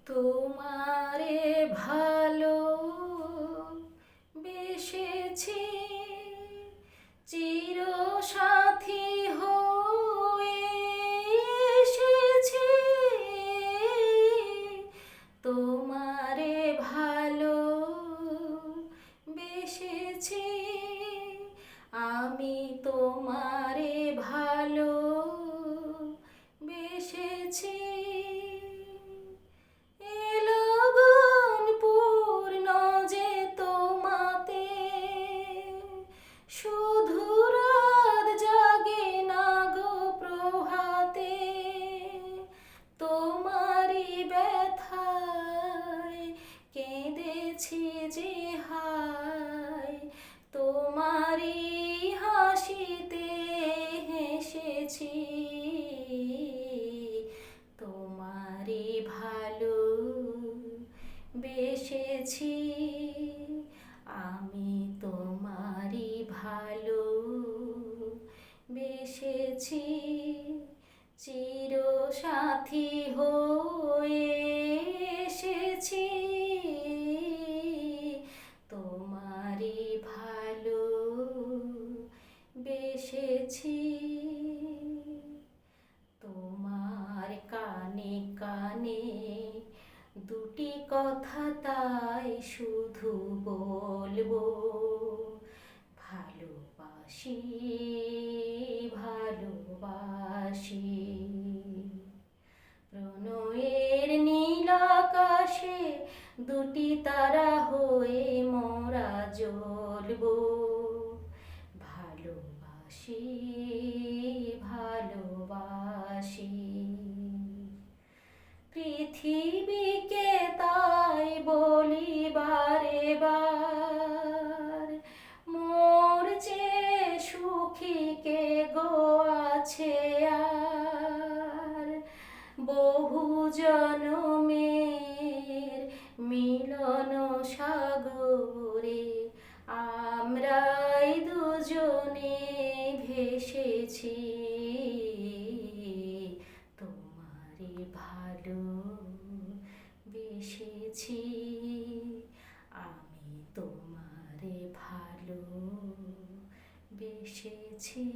তোমারে ভালো বেসেছি, চির সাথী হয়ে এসেছি। তোমারে ভালো বেসেছি, আমি তোমারে ভালো বেসেছি। পূর্ণ যে তোমাতে শুধু রাত জাগে না গো প্রভাতে, তোমারি ব্যথায় কেঁদেছি যে হায়, তোমারি হাসিতে হেসেছি। তোমারি ভালো বেসেছি, আমি তোমারি ভালো বেসেছি। চির সাথী হয়ে এসেছি, তোমারি ভালো বেসেছি। তোমার কানে কানে দুটি কথা তাই শুধু বলবো, ভালোবাসি ভালোবাসি। প্রণয়ের নীল আকাশে দুটি তারা হয়ে মোরা জ্বলবো, ভালোবাসি ভালোবাসি। পৃথিবীকে তাই বলি বারে বার, মোর যে সুখী কে গো আছে আর। বহু জনমের মিলন সাগরে আমরাই দুজনে ভেসেছি। তোমারে ভালো বেসেছি, আমি তোমারে ভালো বেসেছি।